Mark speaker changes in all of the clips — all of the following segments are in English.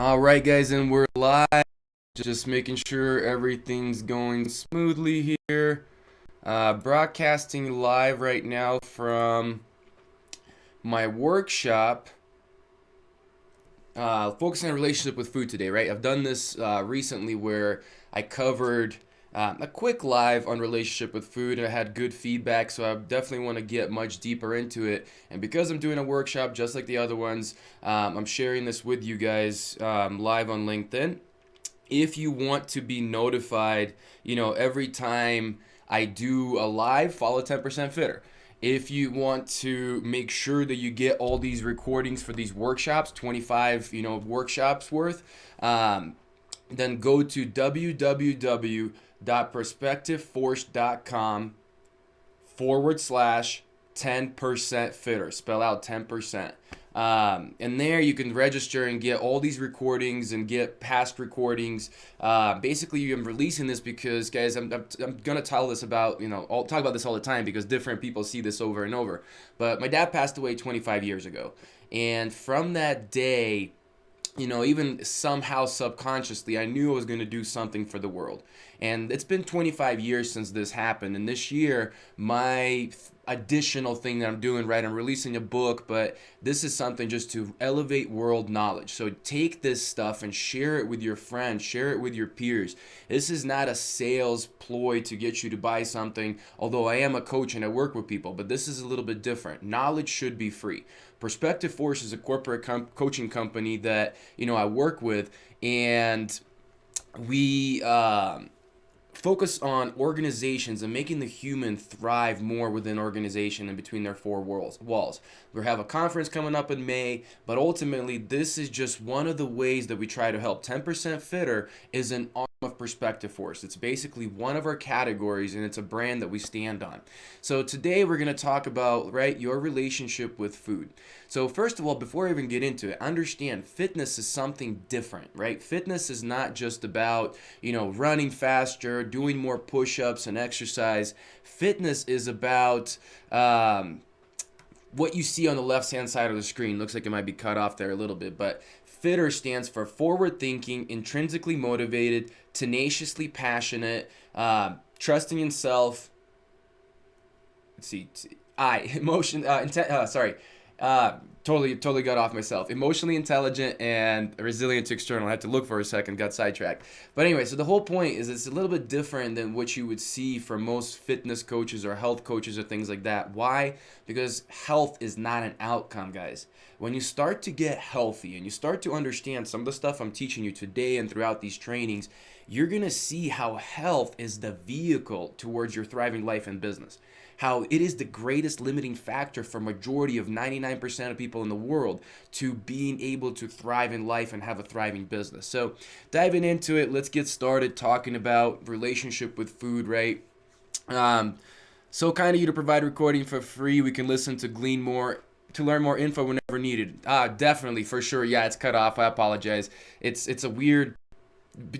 Speaker 1: All right, guys, and we're live. Just making sure everything's going smoothly here. Broadcasting live right now from my workshop, focusing on relationship with food today, right? I've done this recently where I covered a quick live on relationship with food and I had good feedback, so I definitely want to get much deeper into it. And because I'm doing a workshop just like the other ones, I'm sharing this with you guys live on LinkedIn. If you want to be notified, every time I do a live, follow 10% Fitter. If you want to make sure that you get all these recordings for these workshops, 25, workshops worth, then go to www.perspectiveforce.com /10% fitter. Spell out 10%. And there you can register and get all these recordings and get past recordings. Basically, I'm releasing this because, guys, I'm going to tell this about, I'll talk about this all the time because different people see this over and over. But my dad passed away 25 years ago. And from that day, even somehow subconsciously, I knew I was going to do something for the world. And it's been 25 years since this happened. And this year, my additional thing that I'm doing, right, I'm releasing a book, but this is something just to elevate world knowledge. So take this stuff and share it with your friends, share it with your peers. This is not a sales ploy to get you to buy something, although I am a coach and I work with people, but this is a little bit different. Knowledge should be free. Perspective Force is a corporate coaching company that I work with, and we focus on organizations and making the human thrive more within organization and between their four walls. We have a conference coming up in May, but ultimately this is just one of the ways that we try to help. 10% Fitter is an arm of Perspective Force. It's basically one of our categories, and it's a brand that we stand on. So today we're going to talk about, right, your relationship with food. So first of all, before I even get into it, understand fitness is something different, right? Fitness is not just about, running faster, doing more push-ups and exercise. Fitness is about what you see on the left-hand side of the screen. Looks like it might be cut off there a little bit, but FITTER stands for forward thinking, intrinsically motivated, tenaciously passionate, trusting in self. Let's see, emotion, sorry. Totally got off myself. Emotionally intelligent and resilient to external. I had to look for a second, got sidetracked. But anyway, so the whole point is it's a little bit different than what you would see from most fitness coaches or health coaches or things like that. Why? Because health is not an outcome, guys. When you start to get healthy and you start to understand some of the stuff I'm teaching you today and throughout these trainings, you're going to see how health is the vehicle towards your thriving life and business. How it is the greatest limiting factor for majority of 99% of people in the world to being able to thrive in life and have a thriving business. So diving into it, let's get started talking about relationship with food, right? So kind of you to provide recording for free. We can listen to glean more to learn more info whenever needed. Definitely, for sure. Yeah, it's cut off. I apologize. It's a weird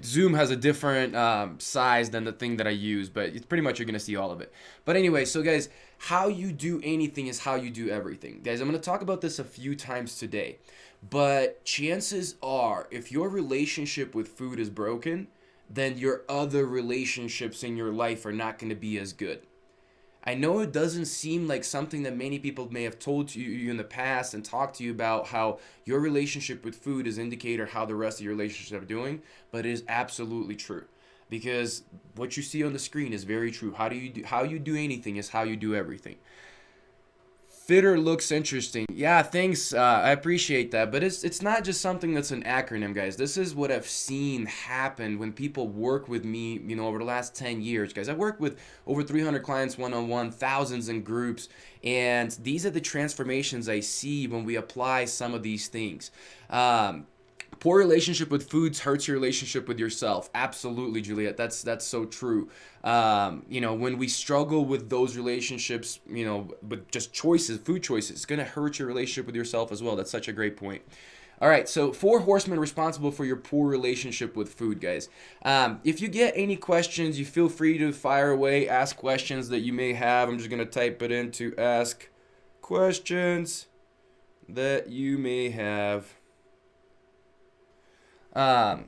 Speaker 1: Zoom has a different size than the thing that I use, but it's pretty much you're going to see all of it. But anyway, so guys, how you do anything is how you do everything. Guys, I'm going to talk about this a few times today, but chances are if your relationship with food is broken, then your other relationships in your life are not going to be as good. I know it doesn't seem like something that many people may have told you in the past and talked to you about how your relationship with food is indicator how the rest of your relationships are doing, but it is absolutely true. Because what you see on the screen is very true. How you do anything is how you do everything. Fitter looks interesting. Yeah, thanks. I appreciate that. But it's not just something that's an acronym, guys. This is what I've seen happen when people work with me, over the last 10 years, guys. I work with over 300 clients one-on-one, thousands in groups, and these are the transformations I see when we apply some of these things. Poor relationship with foods hurts your relationship with yourself. Absolutely, Juliet. That's so true. When we struggle with those relationships, with just choices, food choices, it's gonna hurt your relationship with yourself as well. That's such a great point. All right, so 4 horsemen responsible for your poor relationship with food, guys. If you get any questions, you feel free to fire away, ask questions that you may have. I'm just gonna type it in to ask questions that you may have. Um,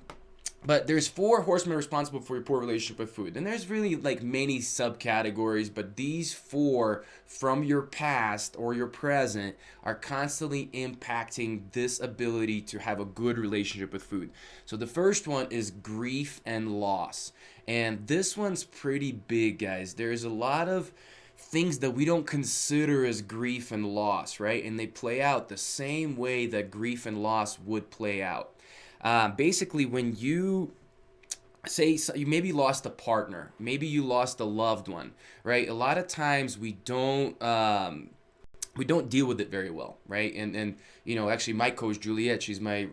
Speaker 1: but there's 4 horsemen responsible for your poor relationship with food. And there's really like many subcategories, but these 4 from your past or your present are constantly impacting this ability to have a good relationship with food. So the first one is grief and loss. And this one's pretty big, guys. There's a lot of things that we don't consider as grief and loss, right? And they play out the same way that grief and loss would play out. Basically, when you say you maybe lost a partner, maybe you lost a loved one, right? A lot of times we don't deal with it very well, right? And actually, my coach Juliet, she's my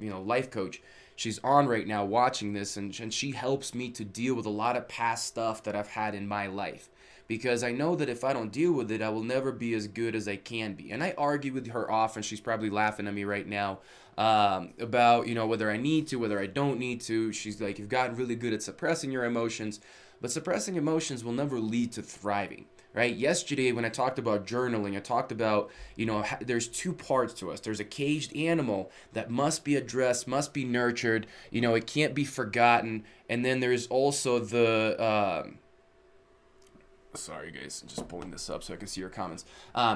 Speaker 1: life coach. She's on right now watching this, and she helps me to deal with a lot of past stuff that I've had in my life. Because I know that if I don't deal with it, I will never be as good as I can be. And I argue with her often. She's probably laughing at me right now about, whether I need to, whether I don't need to. She's like, you've gotten really good at suppressing your emotions, but suppressing emotions will never lead to thriving. Right? Yesterday, when I talked about journaling, I talked about, there's 2 parts to us. There's a caged animal that must be addressed, must be nurtured. It can't be forgotten. And then there's also sorry guys, I'm just pulling this up so I can see your comments.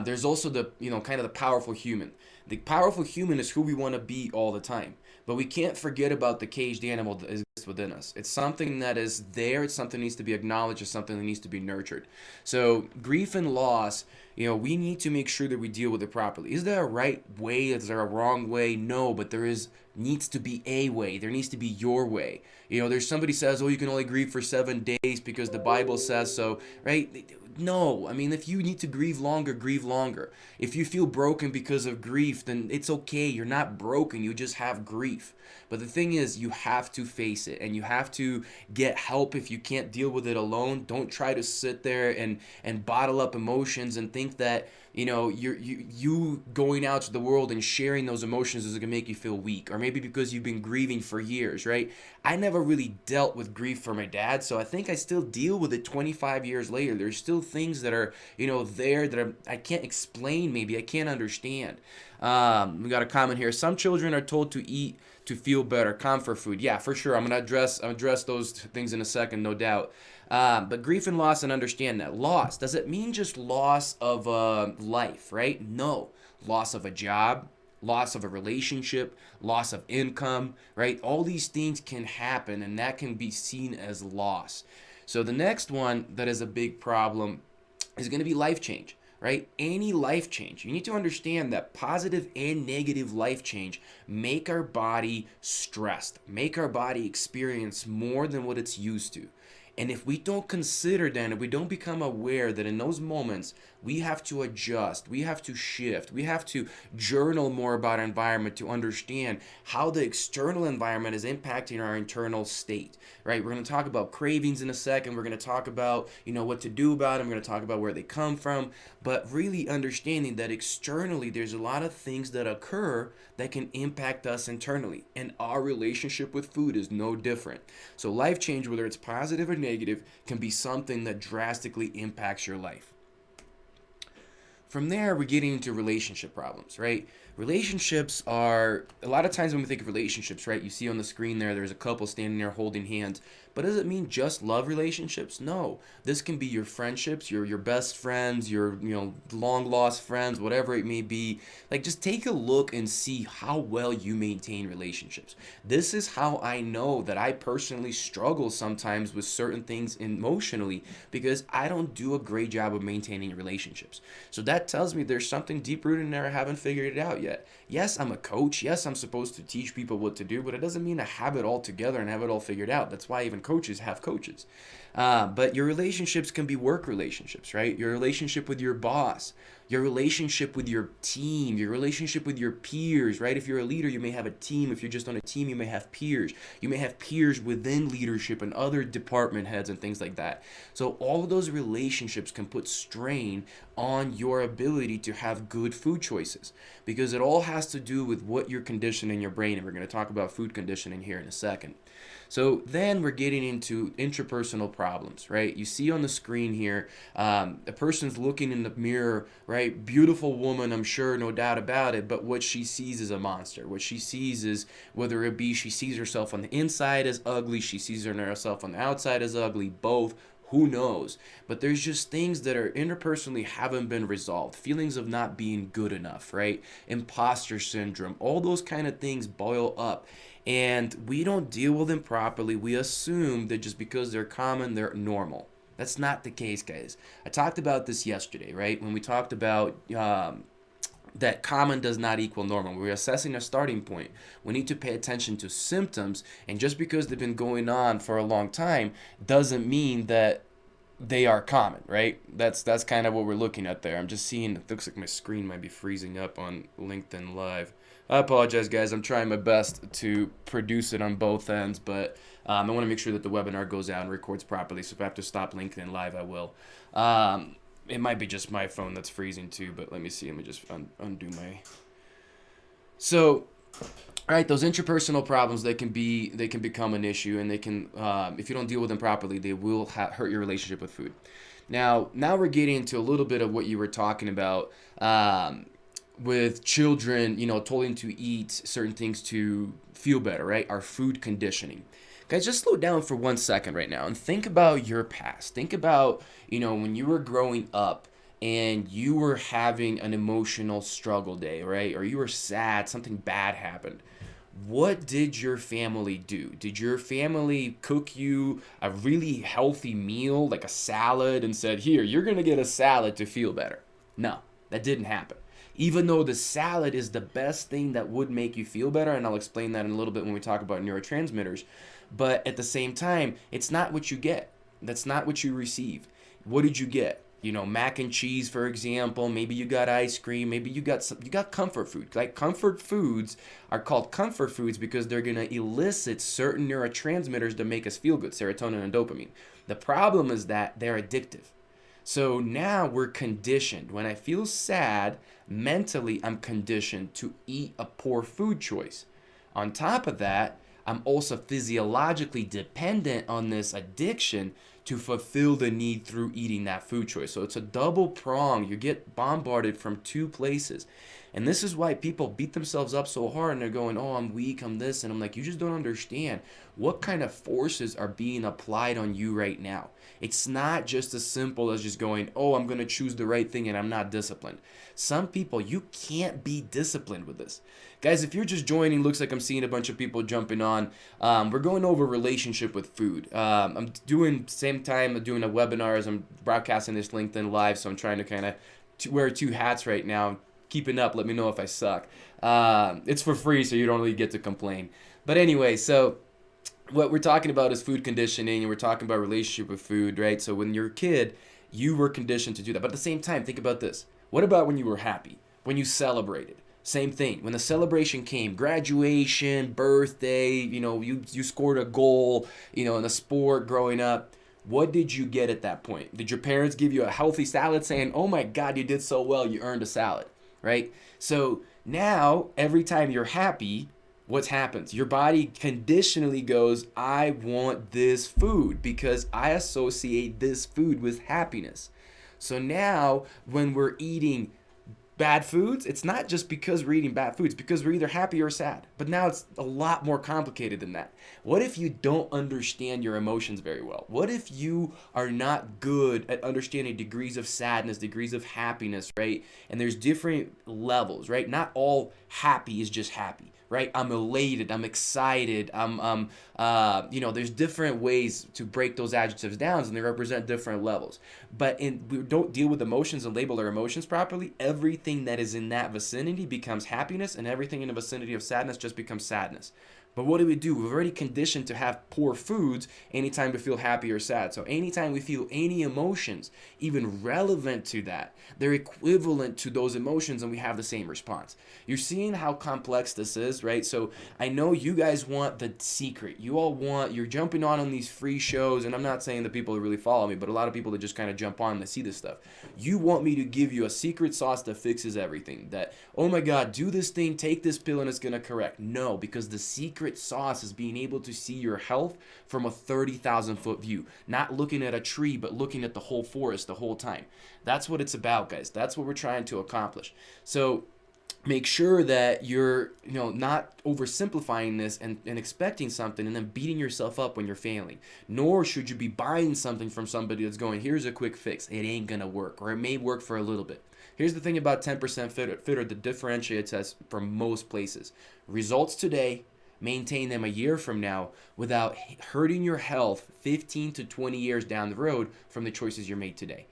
Speaker 1: There's also the kind of the powerful human. The powerful human is who we want to be all the time, but we can't forget about the caged animal that exists within us. It's something that is there. It's something that needs to be acknowledged. It's something that needs to be nurtured. So grief and loss, we need to make sure that we deal with it properly. Is there a right way? Is there a wrong way? No, but there needs to be a way. There needs to be your way. There's somebody says, oh, you can only grieve for 7 days because the Bible says so, right? No, I mean, if you need to grieve longer, grieve longer. If you feel broken because of grief, then it's okay. You're not broken. You just have grief. But the thing is, you have to face it, and you have to get help if you can't deal with it alone. Don't try to sit there and bottle up emotions and think that you going out to the world and sharing those emotions is gonna make you feel weak, or maybe because you've been grieving for years, right? I never really dealt with grief for my dad, so I think I still deal with it 25 years later. There's still things that are there that I can't explain. Maybe I can't understand. We got a comment here. Some children are told to eat to feel better. Comfort food, yeah, for sure. I'm gonna address those things in a second, no doubt. But grief and loss, and understand that. Loss, does it mean just loss of life, right? No. Loss of a job, loss of a relationship, loss of income, right? All these things can happen, and that can be seen as loss. So the next one that is a big problem is going to be life change, right? Any life change. You need to understand that positive and negative life change make our body stressed, make our body experience more than what it's used to. And if we don't consider that, if we don't become aware that in those moments we have to adjust, we have to shift, we have to journal more about our environment to understand how the external environment is impacting our internal state, right? We're going to talk about cravings in a second. We're going to talk about, what to do about them. We're going to talk about where they come from, but really understanding that externally there's a lot of things that occur that can impact us internally, and our relationship with food is no different. So life change, whether it's positive or negative, can be something that drastically impacts your life. From there, we're getting into relationship problems, right? Relationships are, a lot of times when we think of relationships, right, you see on the screen there's a couple standing there holding hands. But does it mean just love relationships? No. This can be your friendships, your best friends, your long lost friends, whatever it may be. Like, just take a look and see how well you maintain relationships. This is how I know that I personally struggle sometimes with certain things emotionally, because I don't do a great job of maintaining relationships. So that tells me there's something deep rooted in there. I haven't figured it out yet. Yes, I'm a coach. Yes, I'm supposed to teach people what to do, but it doesn't mean I have it all together and have it all figured out. That's why even coaches have coaches. But your relationships can be work relationships, right? Your relationship with your boss, your relationship with your team, your relationship with your peers, right? If you're a leader, you may have a team. If you're just on a team, you may have peers. You may have peers within leadership and other department heads and things like that. So all of those relationships can put strain on your ability to have good food choices, because it all has to do with what you're conditioning your brain. And we're going to talk about food conditioning here in a second. So then we're getting into interpersonal problems. problems, right? You see on the screen here, a person's looking in the mirror, right? Beautiful woman, I'm sure, no doubt about it, but what she sees is a monster. What she sees is, whether it be she sees herself on the inside as ugly, she sees herself on the outside as ugly, both. Who knows? But there's just things that are interpersonally haven't been resolved. Feelings of not being good enough, right? Imposter syndrome. All those kind of things boil up. And we don't deal with them properly. We assume that just because they're common, they're normal. That's not the case, guys. I talked about this yesterday, right? When we talked about that common does not equal normal. We're assessing a starting point. We need to pay attention to symptoms, and just because they've been going on for a long time doesn't mean that they are common, right? That's kind of what we're looking at there. I'm just seeing, it looks like my screen might be freezing up on LinkedIn Live. I apologize, guys. I'm trying my best to produce it on both ends, but I want to make sure that the webinar goes out and records properly, so if I have to stop LinkedIn Live, I will. It might be just my phone that's freezing too, but let me see. Let me just undo my... So, all right, those interpersonal problems, they can become an issue, and they can, if you don't deal with them properly, they will hurt your relationship with food. Now we're getting into a little bit of what you were talking about with children, told to eat certain things to feel better, right? Our food conditioning. Guys, just slow down for 1 second right now and think about your past. Think about, when you were growing up and you were having an emotional struggle day, right? Or you were sad, something bad happened. What did your family do? Did your family cook you a really healthy meal, like a salad, and said, here, you're going to get a salad to feel better? No, that didn't happen. Even though the salad is the best thing that would make you feel better, and I'll explain that in a little bit when we talk about neurotransmitters, but at the same time, it's not what you get. That's not what you receive. What did you get? Mac and cheese, for example. Maybe you got ice cream. Maybe you got comfort food. Like, comfort foods are called comfort foods because they're going to elicit certain neurotransmitters to make us feel good, serotonin and dopamine. The problem is that they're addictive. So now we're conditioned. When I feel sad, mentally I'm conditioned to eat a poor food choice. On top of that, I'm also physiologically dependent on this addiction to fulfill the need through eating that food choice. So it's a double prong. You get bombarded from two places. And this is why people beat themselves up so hard and they're going, oh, I'm weak, I'm this. And I'm like, you just don't understand what kind of forces are being applied on you right now. It's not just as simple as just going, oh, I'm going to choose the right thing and I'm not disciplined. Some people, you can't be disciplined with this. Guys, if you're just joining, looks like I'm seeing a bunch of people jumping on. We're going over relationship with food. I'm doing, same time, I'm doing a webinar as I'm broadcasting this LinkedIn Live, so I'm trying to kind of wear two hats right now. Keeping up, let me know if I suck. It's for free, so you don't really get to complain. But anyway, so what we're talking about is food conditioning, and we're talking about relationship with food, right? So when you're a kid, you were conditioned to do that. But at the same time, think about this. What about when you were happy? When you celebrated? Same thing. When the celebration came, graduation, birthday, you scored a goal, in a sport growing up. What did you get at that point? Did your parents give you a healthy salad saying, oh my God, you did so well, you earned a salad, right? So now, every time you're happy, what happens? Your body conditionally goes, I want this food because I associate this food with happiness. So now, when we're eating bad foods, it's not just because we're eating bad foods, because we're either happy or sad. But now it's a lot more complicated than that. What if you don't understand your emotions very well? What if you are not good at understanding degrees of sadness, degrees of happiness, right? And there's different levels, right? Not all happy is just happy, right? I'm elated, I'm excited, there's different ways to break those adjectives down, and they represent different levels. But we don't deal with emotions and label our emotions properly, everything that is in that vicinity becomes happiness, and everything in the vicinity of sadness just becomes sadness. But what do? We've already conditioned to have poor foods anytime we feel happy or sad. So anytime we feel any emotions, even relevant to that, they're equivalent to those emotions and we have the same response. You're seeing how complex this is, right? So I know you guys want the secret. You're jumping on these free shows, and I'm not saying that people who really follow me, but a lot of people that just kind of jump on and they see this stuff. You want me to give you a secret sauce that fixes everything. That, oh my God, do this thing, take this pill, and it's going to correct. No, because the secret secret sauce is being able to see your health from a 30,000 foot view, not looking at a tree, but looking at the whole forest the whole time. That's what it's about, guys. That's what we're trying to accomplish. So make sure that you're not oversimplifying this and expecting something and then beating yourself up when you're failing. Nor should you be buying something from somebody that's going, here's a quick fix. It ain't gonna work, or it may work for a little bit. Here's the thing about 10% fitter that differentiates us from most places. Results today, maintain them a year from now without hurting your health 15 to 20 years down the road from the choices you're made today.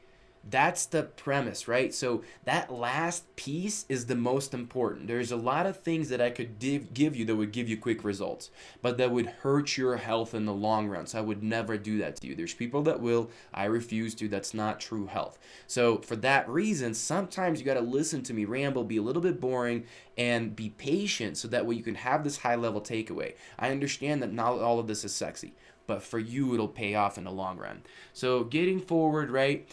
Speaker 1: That's the premise, right? So that last piece is the most important. There's a lot of things that I could give you that would give you quick results, but that would hurt your health in the long run. So I would never do that to you. There's people that will. I refuse to. That's not true health. So for that reason, sometimes you got to listen to me ramble, be a little bit boring, and be patient so that way you can have this high level takeaway. I understand that not all of this is sexy, but for you, it'll pay off in the long run. So getting forward, right?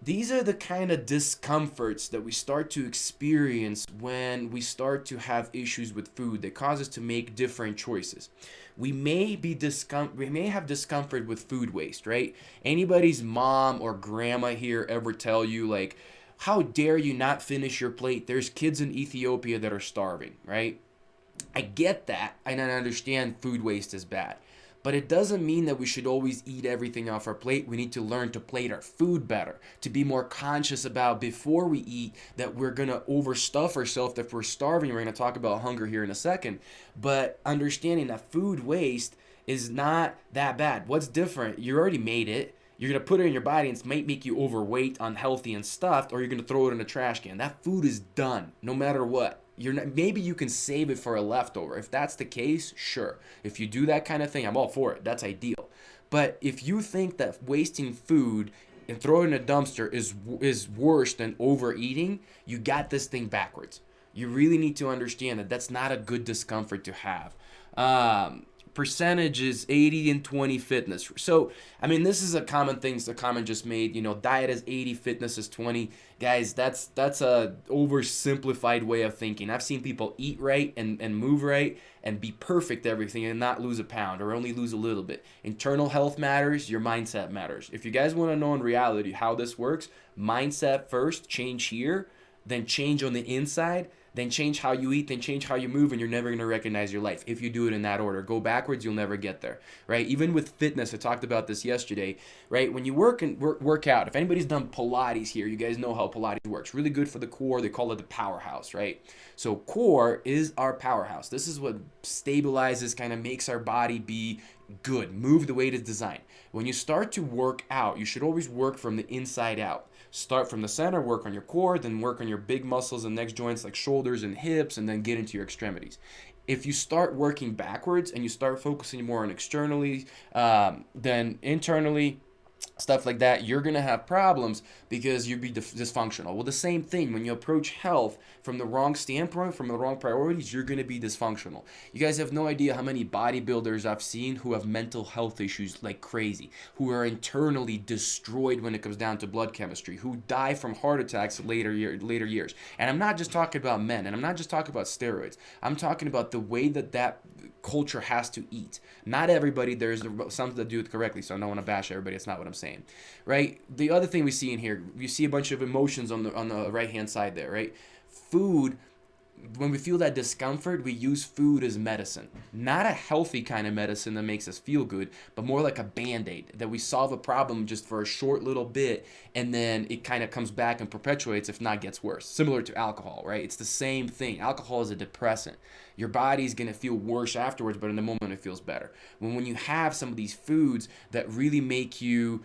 Speaker 1: These are the kind of discomforts that we start to experience when we start to have issues with food that cause us to make different choices. We may have discomfort with food waste, right? Anybody's mom or grandma here ever tell you like, how dare you not finish your plate? There's kids in Ethiopia that are starving, right? I get that, and I understand food waste is bad. But it doesn't mean that we should always eat everything off our plate. We need to learn to plate our food better, to be more conscious about before we eat that we're going to overstuff ourselves if we're starving. We're going to talk about hunger here in a second. But understanding that food waste is not that bad. What's different? You already made it. You're going to put it in your body and it might make you overweight, unhealthy, and stuffed, or you're going to throw it in a trash can. That food is done no matter what. Maybe you can save it for a leftover. If that's the case, sure. If you do that kind of thing, I'm all for it. That's ideal. But if you think that wasting food and throwing it in a dumpster is worse than overeating, you got this thing backwards. You really need to understand that that's not a good discomfort to have. Percentage is 80 and 20 fitness. So, I mean, this is a common thing. It's a comment just made. Diet is 80, fitness is 20. Guys, that's a oversimplified way of thinking. I've seen people eat right and move right and be perfect at everything and not lose a pound or only lose a little bit. Internal health matters. Your mindset matters. If you guys want to know in reality how this works, mindset first, change here, then change on the inside, then change how you eat, then change how you move, and you're never going to recognize your life if you do it in that order. Go backwards, you'll never get there, right? Even with fitness, I talked about this yesterday, right? When you work out, if anybody's done Pilates here, you guys know how Pilates works. Really good for the core. They call it the powerhouse, right? So core is our powerhouse. This is what stabilizes, kind of makes our body be good, move the way it is designed. When you start to work out, you should always work from the inside out. Start from the center, work on your core, then work on your big muscles and next joints like shoulders and hips, and then get into your extremities. If you start working backwards and you start focusing more on externally than internally, stuff like that, you're going to have problems because you'd be dysfunctional. Well, the same thing, when you approach health from the wrong standpoint, from the wrong priorities, you're going to be dysfunctional. You guys have no idea how many bodybuilders I've seen who have mental health issues like crazy, who are internally destroyed when it comes down to blood chemistry, who die from heart attacks later years. And I'm not just talking about men, and I'm not just talking about steroids. I'm talking about the way that culture has to eat. Not everybody, there's some that do it correctly, so I don't want to bash everybody. It's not what I'm saying, right? The other thing we see in here, you see a bunch of emotions on the right hand side there, right? Food, when we feel that discomfort, we use food as medicine. Not a healthy kind of medicine that makes us feel good, but more like a Band-Aid, that we solve a problem just for a short little bit, and then it kind of comes back and perpetuates, if not gets worse. Similar to alcohol, right? It's the same thing. Alcohol is a depressant. Your body's going to feel worse afterwards, but in the moment it feels better. When you have some of these foods that really make you...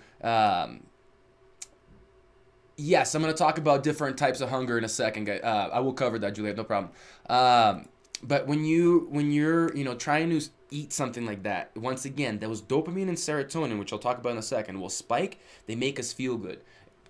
Speaker 1: Yes, I'm going to talk about different types of hunger in a second, guys. I will cover that, Juliet, no problem. But when you're trying to eat something like that, once again, those dopamine and serotonin, which I'll talk about in a second, will spike. They make us feel good.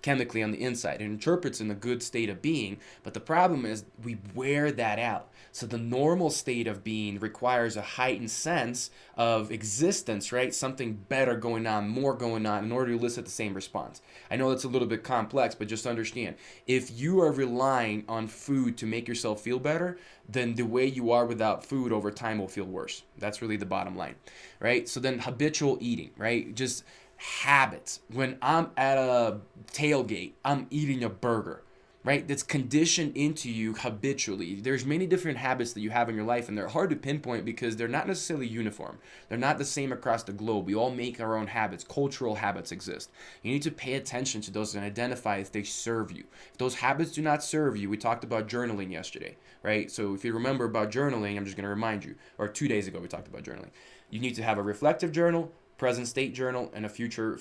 Speaker 1: chemically on the inside. It interprets in a good state of being, but the problem is we wear that out. So the normal state of being requires a heightened sense of existence, right? Something better going on, more going on in order to elicit the same response. I know that's a little bit complex, but just understand, if you are relying on food to make yourself feel better, then the way you are without food over time will feel worse. That's really the bottom line, right? So then habitual eating, right? Just habits. When I'm at a tailgate, I'm eating a burger, right? That's conditioned into you habitually. There's many different habits that you have in your life, and they're hard to pinpoint because they're not necessarily uniform. They're not the same across the globe. We all make our own habits. Cultural habits exist. You need to pay attention to those and identify if they serve you. If those habits do not serve you, we talked about journaling yesterday, right? So if you remember about journaling, I'm just going to remind you, or 2 days ago we talked about journaling. You need to have a reflective journal, present state journal, and a future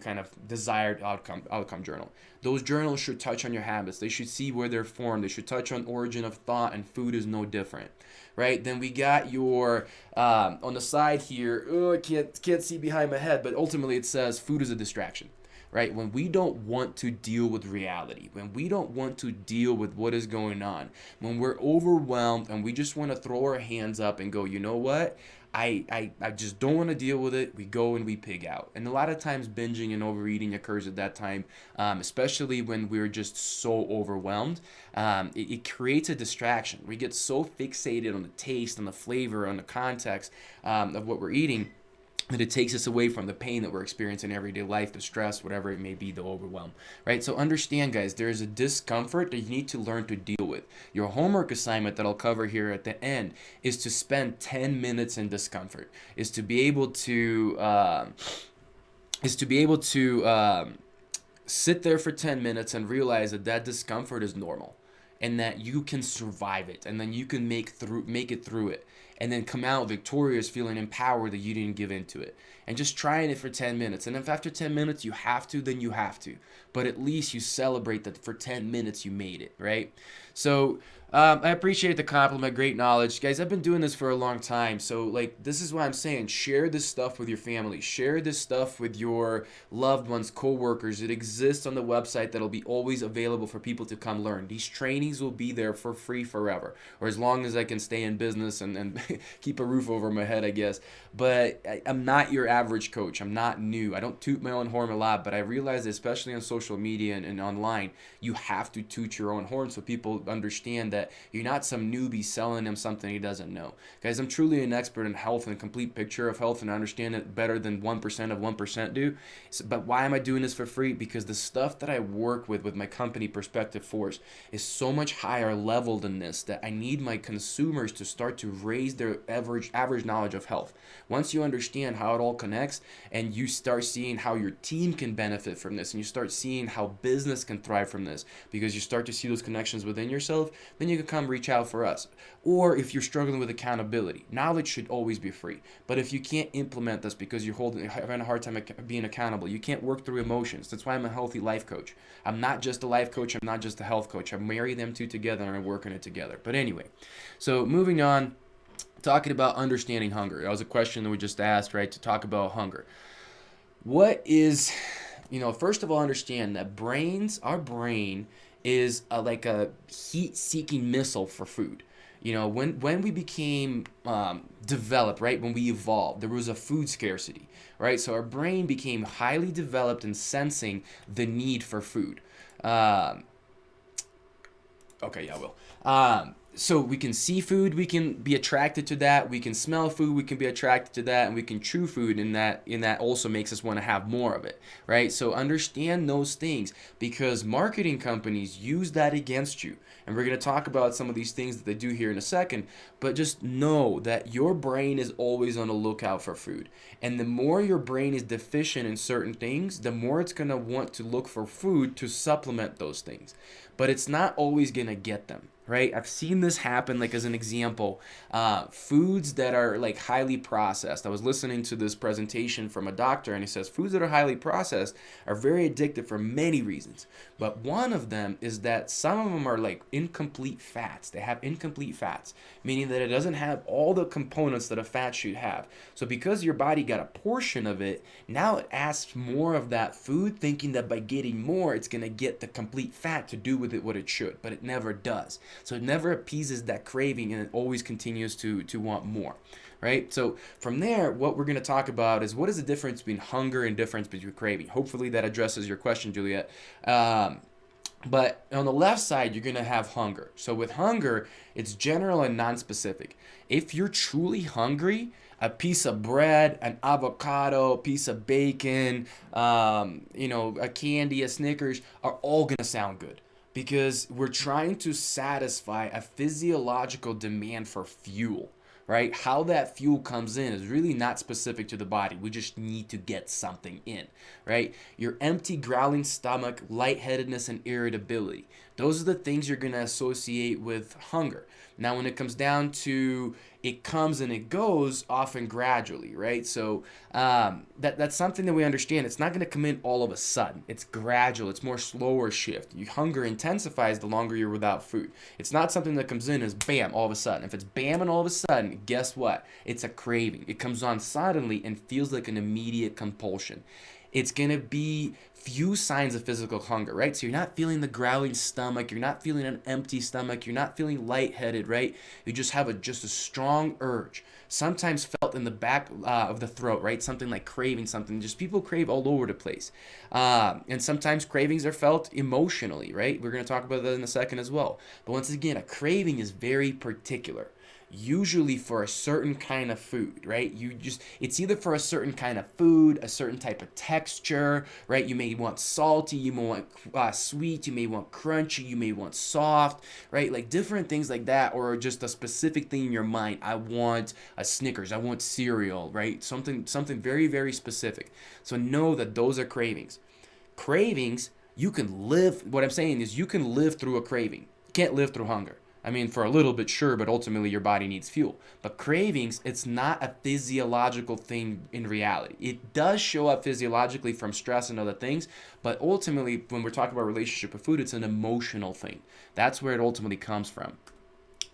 Speaker 1: kind of desired outcome journal. Those journals should touch on your habits. They should see where they're formed. They should touch on origin of thought, and food is no different, right? Then we got your on the side here. Oh, I can't see behind my head, but ultimately it says food is a distraction. Right? When we don't want to deal with reality, when we don't want to deal with what is going on, when we're overwhelmed and we just want to throw our hands up and go, you know what? I just don't want to deal with it. We go and we pig out. And a lot of times binging and overeating occurs at that time, especially when we're just so overwhelmed. It creates a distraction. We get so fixated on the taste, on the flavor, on the context of what we're eating, that it takes us away from the pain that we're experiencing in everyday life, the stress, whatever it may be, the overwhelm, right? So understand, guys, there is a discomfort that you need to learn to deal with. Your homework assignment that I'll cover here at the end is to spend 10 minutes in discomfort, is to be able to sit there for 10 minutes and realize that discomfort is normal, and that you can survive it, and then you can make it through it, and then come out victorious, feeling empowered that you didn't give into it. And just trying it for 10 minutes. And if after 10 minutes you have to, then you have to. But at least you celebrate that for 10 minutes you made it, right? So I appreciate the compliment. Great knowledge. Guys, I've been doing this for a long time. So, like, this is what I'm saying. Share this stuff with your family. Share this stuff with your loved ones, co-workers. It exists on the website that'll be always available for people to come learn. These trainings will be there for free forever, or as long as I can stay in business and keep a roof over my head, I guess. But I'm not your average coach. I'm not new. I don't toot my own horn a lot, but I realize that especially on social media and online, you have to toot your own horn so people understand that you're not some newbie selling him something he doesn't know. Guys, I'm truly an expert in health and complete picture of health, and I understand it better than 1% of 1% do. But why am I doing this for free? Because the stuff that I work with my company Perspective Force is so much higher level than this, that I need my consumers to start to raise their average knowledge of health. Once you understand how it all connects, and you start seeing how your team can benefit from this, and you start seeing how business can thrive from this, because you start to see those connections within yourself, then you can come reach out for us. Or if you're struggling with accountability, knowledge should always be free. But if you can't implement this because you're having a hard time being accountable, you can't work through emotions. That's why I'm a healthy life coach. I'm not just a life coach. I'm not just a health coach. I marry them two together and I work on it together. But anyway, so moving on, talking about understanding hunger. That was a question that we just asked, right? To talk about hunger. What is, first of all, understand that our brain is like a heat-seeking missile for food. When we became developed, right, when we evolved, there was a food scarcity, right? So our brain became highly developed in sensing the need for food. Okay, yeah, I will. So we can see food, we can be attracted to that. We can smell food, we can be attracted to that, and we can chew food, and that also makes us want to have more of it, right? So understand those things, because marketing companies use that against you. And we're going to talk about some of these things that they do here in a second, but just know that your brain is always on the lookout for food. And the more your brain is deficient in certain things, the more it's going to want to look for food to supplement those things. But it's not always going to get them, right? I've seen this happen, like as an example, foods that are like highly processed. I was listening to this presentation from a doctor, and he says foods that are highly processed are very addictive for many reasons. But one of them is that some of them are like incomplete fats. They have incomplete fats, meaning that it doesn't have all the components that a fat should have. So because your body got a portion of it, now it asks more of that food, thinking that by getting more, it's going to get the complete fat to do with it what it should, but it never does. So it never appeases that craving, and it always continues to want more. Right? So from there, what we're going to talk about is what is the difference between hunger and difference between craving. Hopefully that addresses your question, Juliet. But on the left side, you're going to have hunger. So with hunger, it's general and non-specific. If you're truly hungry, a piece of bread, an avocado, a piece of bacon, a candy, a Snickers are all going to sound good, because we're trying to satisfy a physiological demand for fuel. Right? How that fuel comes in is really not specific to the body. We just need to get something in, right? Your empty, growling stomach, lightheadedness, and irritability. Those are the things you're going to associate with hunger. Now, when it comes down to it comes and it goes, often gradually, right? So that's something that we understand. It's not going to come in all of a sudden. It's gradual. It's more slower shift. Your hunger intensifies the longer you're without food. It's not something that comes in as bam, all of a sudden. If it's bam and all of a sudden, guess what? It's a craving. It comes on suddenly and feels like an immediate compulsion. It's going to be few signs of physical hunger, right? So you're not feeling the growling stomach. You're not feeling an empty stomach. You're not feeling lightheaded, right? You just have just a strong urge, sometimes felt in the back of the throat, right? Something like craving something. Just people crave all over the place. And sometimes cravings are felt emotionally, right? We're going to talk about that in a second as well. But once again, a craving is very particular. Usually for a certain kind of food, right? It's either for a certain kind of food, a certain type of texture, right? You may want salty, you may want sweet, you may want crunchy, you may want soft, right? Like different things like that, or just a specific thing in your mind. I want a Snickers, I want cereal, right? Something very, very specific. So know that those are cravings. Cravings, you can live, what I'm saying is you can live through a craving. You can't live through hunger. I mean, for a little bit, sure, but ultimately your body needs fuel. But cravings, it's not a physiological thing in reality. It does show up physiologically from stress and other things, but ultimately, when we're talking about relationship with food, it's an emotional thing. That's where it ultimately comes from.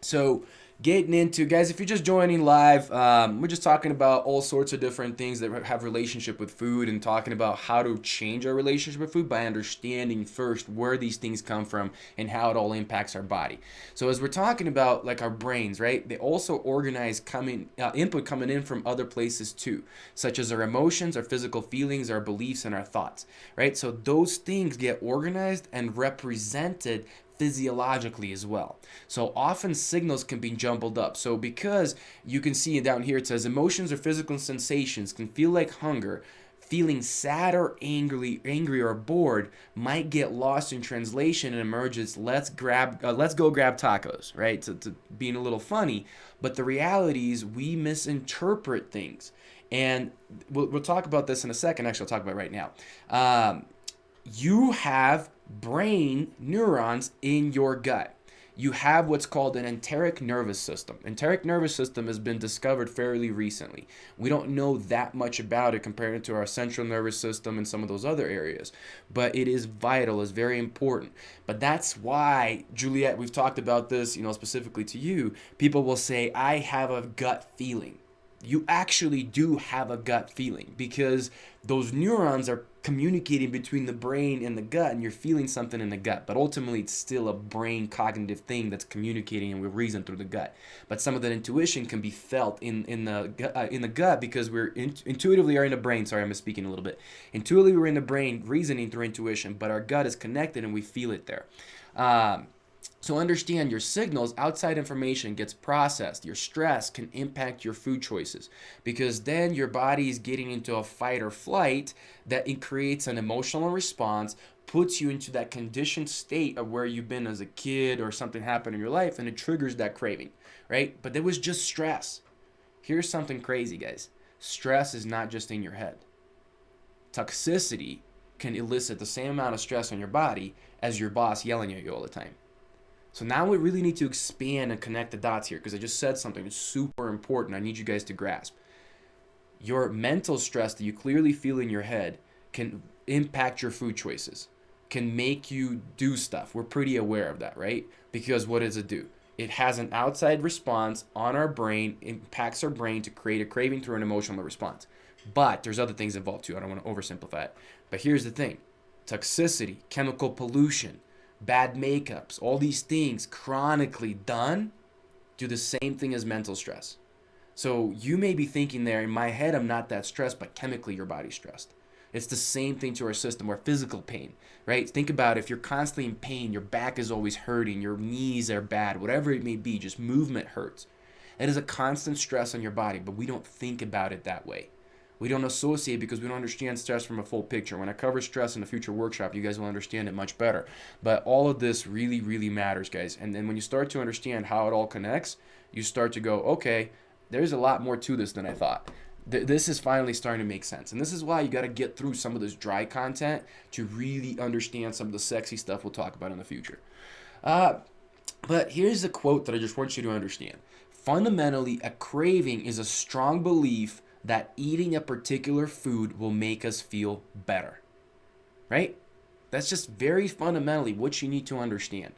Speaker 1: So getting into, guys, if you're just joining live, we're just talking about all sorts of different things that have relationship with food, and talking about how to change our relationship with food by understanding first where these things come from and how it all impacts our body. So as we're talking about like our brains, right, they also organize input coming in from other places too, such as our emotions, our physical feelings, our beliefs, and our thoughts, right? So those things get organized and represented physiologically as well. So often signals can be jumbled up. So because you can see down here, it says emotions or physical sensations can feel like hunger, feeling sad or angry or bored might get lost in translation and emerges let's go grab tacos, right? To being a little funny, but the reality is we misinterpret things. And we'll talk about this in a second. Actually, I'll talk about it right now. You have brain neurons in your gut. You have what's called an enteric nervous system. Enteric nervous system has been discovered fairly recently. We don't know that much about it compared to our central nervous system and some of those other areas, but it is vital, it's very important. But that's why, Juliet, we've talked about this, specifically to you, people will say, I have a gut feeling. You actually do have a gut feeling, because those neurons are communicating between the brain and the gut, and you're feeling something in the gut, but ultimately it's still a brain cognitive thing that's communicating and we reason through the gut. But some of that intuition can be felt in the gut, because we're intuitively are in the brain. Sorry, I'm misspeaking a little bit. Intuitively we're in the brain reasoning through intuition, but our gut is connected and we feel it there. So understand your signals, outside information gets processed. Your stress can impact your food choices, because then your body is getting into a fight or flight that it creates an emotional response, puts you into that conditioned state of where you've been as a kid or something happened in your life, and it triggers that craving, right? But there was just stress. Here's something crazy, guys. Stress is not just in your head. Toxicity can elicit the same amount of stress on your body as your boss yelling at you all the time. So now we really need to expand and connect the dots here, because I just said something that's super important I need you guys to grasp. Your mental stress that you clearly feel in your head can impact your food choices. can make you do stuff. We're pretty aware of that, right? Because what does it do? It has an outside response on our brain, impacts our brain to create a craving through an emotional response. But there's other things involved too. I don't want to oversimplify it. But here's the thing: toxicity, chemical pollution, bad makeups, all these things chronically done do the same thing as mental stress. So you may be thinking there, in my head, I'm not that stressed, but chemically your body's stressed. It's the same thing to our system, or physical pain, right? Think about it. If you're constantly in pain, your back is always hurting, your knees are bad, whatever it may be, just movement hurts. It is a constant stress on your body, but we don't think about it that way. We don't associate because we don't understand stress from a full picture. When I cover stress in a future workshop, you guys will understand it much better. But all of this really, really matters, guys. And then when you start to understand how it all connects, you start to go, okay, there's a lot more to this than I thought. This is finally starting to make sense. And this is why you got to get through some of this dry content to really understand some of the sexy stuff we'll talk about in the future. But here's a quote that I just want you to understand. Fundamentally, a craving is a strong belief that eating a particular food will make us feel better. Right? That's just very fundamentally what you need to understand.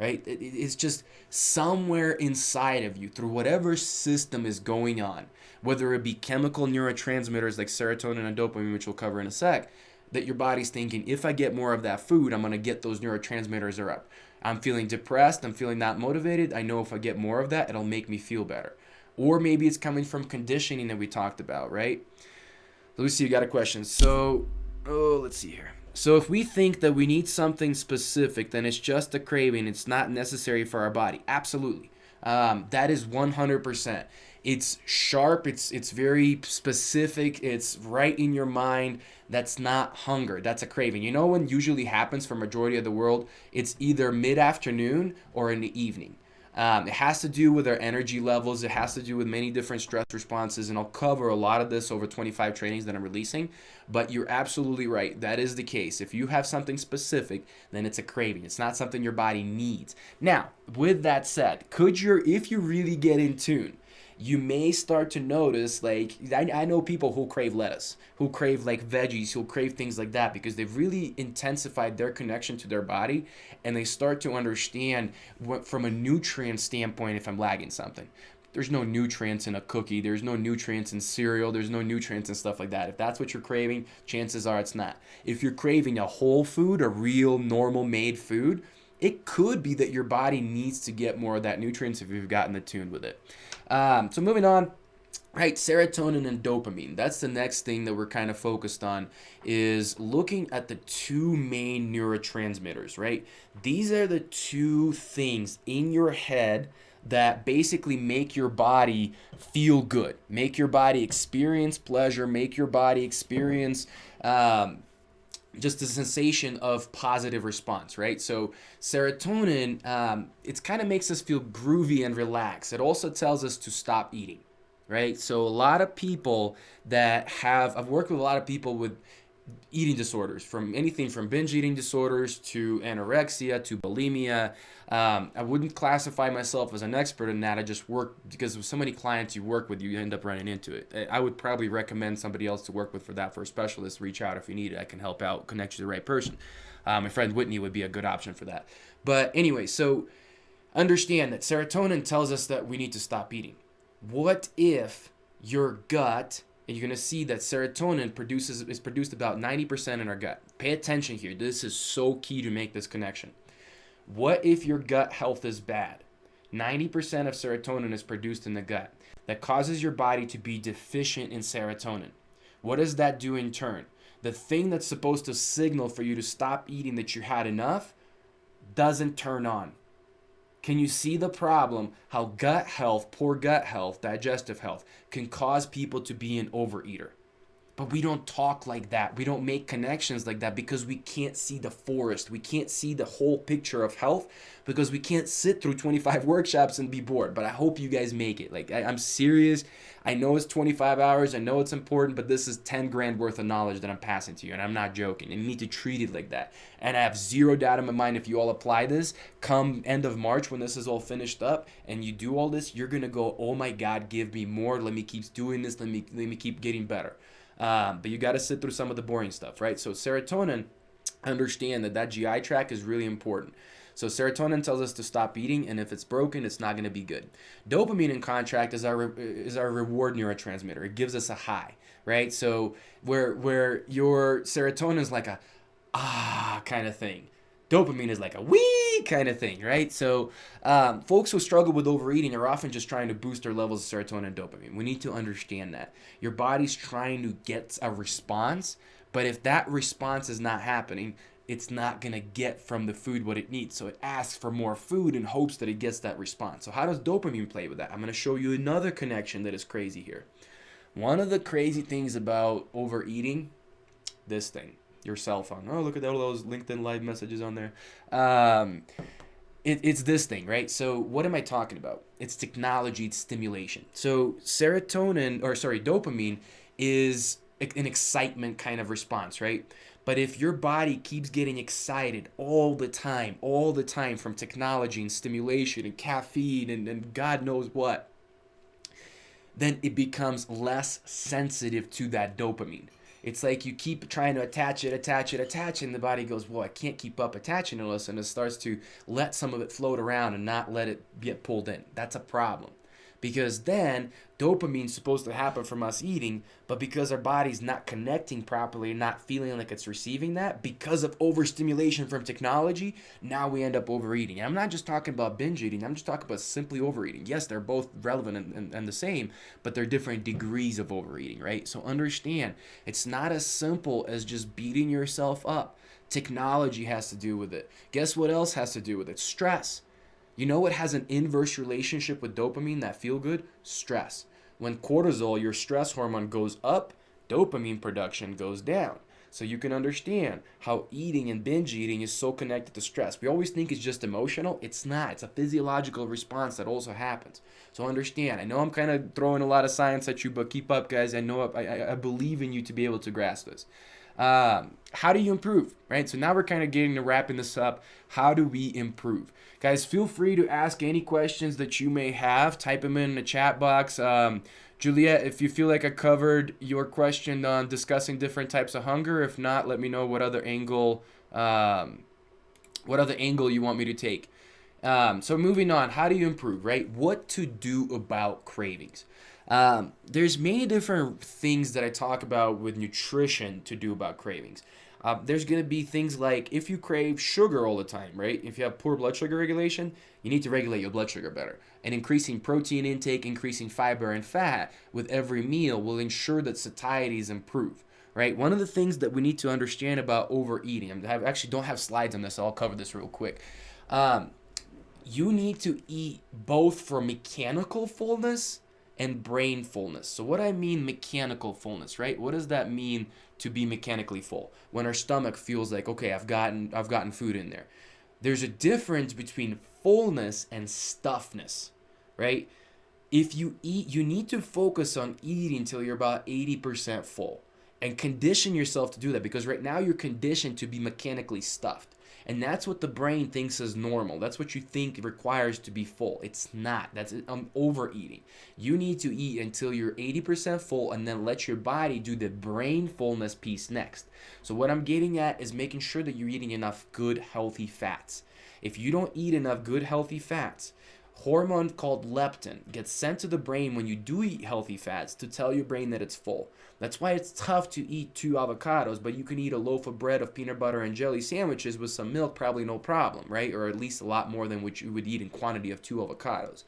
Speaker 1: Right? It's just somewhere inside of you, through whatever system is going on, whether it be chemical neurotransmitters like serotonin and dopamine, which we'll cover in a sec, that your body's thinking, if I get more of that food, I'm going to get those neurotransmitters are up. I'm feeling depressed. I'm feeling not motivated. I know if I get more of that, it'll make me feel better. Or maybe it's coming from conditioning that we talked about, right? Lucy, you got a question. So, let's see here. So if we think that we need something specific, then it's just a craving. It's not necessary for our body. Absolutely. That is 100%. It's sharp. It's very specific. It's right in your mind. That's not hunger. That's a craving. You know when usually happens for majority of the world? It's either mid-afternoon or in the evening. It has to do with our energy levels. It has to do with many different stress responses, and I'll cover a lot of this over 25 trainings that I'm releasing. But you're absolutely right. That is the case. If you have something specific, then it's a craving. It's not something your body needs. Now, with that said, if you really get in tune, you may start to notice, like, I know people who crave lettuce, who crave like veggies, who crave things like that because they've really intensified their connection to their body, and they start to understand from a nutrient standpoint if I'm lagging something. There's no nutrients in a cookie. There's no nutrients in cereal. There's no nutrients and stuff like that. If that's what you're craving, chances are it's not. If you're craving a whole food, a real normal made food, it could be that your body needs to get more of that nutrients if you've gotten attuned with it. So moving on, right, serotonin and dopamine. That's the next thing that we're kind of focused on, is looking at the two main neurotransmitters, right? These are the two things in your head that basically make your body feel good, make your body experience pleasure, make your body experience just the sensation of positive response, right? So serotonin, it kind of makes us feel groovy and relaxed. It also tells us to stop eating, right? So a lot of people I've worked with a lot of people with eating disorders, from anything from binge eating disorders to anorexia to bulimia. I wouldn't classify myself as an expert in that. I just work because with so many clients you work with, you end up running into it. I would probably recommend somebody else to work with for that. For a specialist, reach out if you need it. I can help out, connect you to the right person. My friend Whitney would be a good option for that. But anyway, so understand that serotonin tells us that we need to stop eating. What if your gut, and you're going to see that serotonin is produced about 90% in our gut. Pay attention here. This is so key to make this connection. What if your gut health is bad? 90% of serotonin is produced in the gut. That causes your body to be deficient in serotonin. What does that do in turn? The thing that's supposed to signal for you to stop eating that you had enough doesn't turn on. Can you see the problem? How gut health, poor gut health, digestive health can cause people to be an overeater. But we don't talk like that. We don't make connections like that because we can't see the forest. We can't see the whole picture of health because we can't sit through 25 workshops and be bored. But I hope you guys make it. Like, I'm serious. I know it's 25 hours. I know it's important, but this is 10 grand worth of knowledge that I'm passing to you. And I'm not joking. And you need to treat it like that. And I have zero doubt in my mind if you all apply this, come end of March when this is all finished up and you do all this, you're going to go, oh my God, give me more. Let me keep doing this. Let me keep getting better. But you got to sit through some of the boring stuff, right? So serotonin understand that that GI tract is really important. So serotonin tells us to stop eating, and if it's broken, it's not going to be good. Dopamine, in contrast, is our reward neurotransmitter. It gives us a high, right? So where your serotonin is like a kind of thing, dopamine is like a wee kind of thing, right? So folks who struggle with overeating are often just trying to boost their levels of serotonin and dopamine. We need to understand that your body's trying to get a response, but if that response is not happening, it's not going to get from the food what it needs. So it asks for more food in hopes that it gets that response. So how does dopamine play with that? I'm going to show you another connection that is crazy here. One of the crazy things about overeating, this thing, your cell phone. Oh, look at all those LinkedIn live messages on there. It's this thing, right? So what am I talking about? It's technology, it's stimulation. So dopamine is an excitement kind of response, right? But if your body keeps getting excited all the time from technology and stimulation and caffeine and God knows what, then it becomes less sensitive to that dopamine. It's like you keep trying to attach it, and the body goes, well, I can't keep up attaching to this, and it starts to let some of it float around and not let it get pulled in. That's a problem. Because then dopamine's supposed to happen from us eating, but because our body's not connecting properly and not feeling like it's receiving that, because of overstimulation from technology, now we end up overeating. And I'm not just talking about binge eating, I'm just talking about simply overeating. Yes, they're both relevant and the same, but they're different degrees of overeating, right? So understand, it's not as simple as just beating yourself up. Technology has to do with it. Guess what else has to do with it? Stress. You know what has an inverse relationship with dopamine, that feel good? Stress. When cortisol, your stress hormone, goes up, dopamine production goes down. So you can understand how eating and binge eating is so connected to stress. We always think it's just emotional. It's not. It's a physiological response that also happens. So understand. I know I'm kind of throwing a lot of science at you, but keep up, guys. I know I believe in you to be able to grasp this. How do you improve, right? So now we're kind of getting to wrapping this up. How do we improve? Guys, feel free to ask any questions that you may have. Type them in the chat box. Juliet, if you feel like I covered your question on discussing different types of hunger, if not, let me know what other angle you want me to take. So moving on, how do you improve, right? What to do about cravings? There's many different things that I talk about with nutrition to do about cravings. There's going to be things like if you crave sugar all the time, right? If you have poor blood sugar regulation, you need to regulate your blood sugar better. And increasing protein intake, increasing fiber and fat with every meal will ensure that satieties improve, right? One of the things that we need to understand about overeating, I actually don't have slides on this, so I'll cover this real quick. You need to eat both for mechanical fullness and brain fullness. So what I mean mechanical fullness, right? What does that mean to be mechanically full? When our stomach feels like, okay, I've gotten food in there. There's a difference between fullness and stuffness, right? If you eat, you need to focus on eating till you're about 80% full and condition yourself to do that, because right now you're conditioned to be mechanically stuffed. And that's what the brain thinks is normal. That's what you think it requires to be full. It's not. That's overeating. You need to eat until you're 80% full and then let your body do the brain fullness piece next. So what I'm getting at is making sure that you're eating enough good, healthy fats. If you don't eat enough good, healthy fats, hormone called leptin gets sent to the brain when you do eat healthy fats to tell your brain that it's full. That's why it's tough to eat 2 avocados, but you can eat a loaf of bread of peanut butter and jelly sandwiches with some milk, probably no problem, right? Or at least a lot more than what you would eat in quantity of 2 avocados.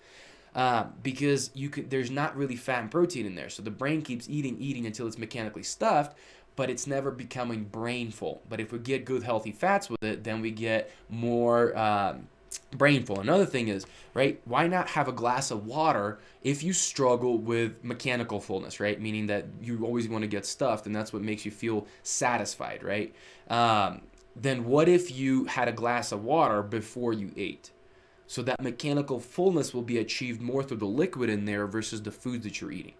Speaker 1: Because there's not really fat and protein in there. So the brain keeps eating until it's mechanically stuffed, but it's never becoming brain full. But if we get good healthy fats with it, then we get more brainful. Another thing is, right, why not have a glass of water if you struggle with mechanical fullness, right? Meaning that you always want to get stuffed and that's what makes you feel satisfied, right? Then what if you had a glass of water before you ate? So that mechanical fullness will be achieved more through the liquid in there versus the foods that you're eating,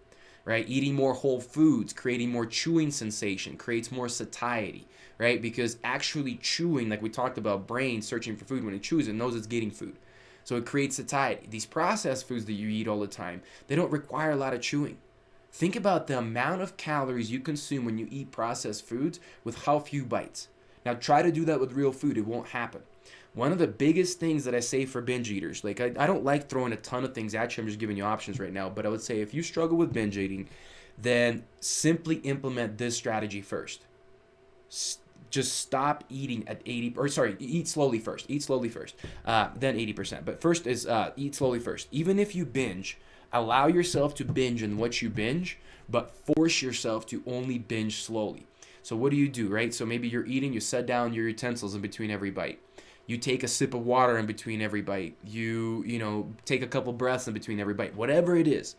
Speaker 1: right? Eating more whole foods, creating more chewing sensation, creates more satiety, right? Because actually chewing, like we talked about, brain searching for food, when it chews, it knows it's getting food. So it creates satiety. These processed foods that you eat all the time, they don't require a lot of chewing. Think about the amount of calories you consume when you eat processed foods with how few bites. Now try to do that with real food. It won't happen. One of the biggest things that I say for binge eaters, like I don't like throwing a ton of things at you. I'm just giving you options right now. But I would say if you struggle with binge eating, then simply implement this strategy first. Just stop eating at 80, or sorry, eat slowly first. Eat slowly first, then 80%. But first is eat slowly first. Even if you binge, allow yourself to binge in what you binge, but force yourself to only binge slowly. So what do, right? So maybe you're eating, you set down your utensils in between every bite. You take a sip of water in between every bite. You take a couple breaths in between every bite. Whatever it is,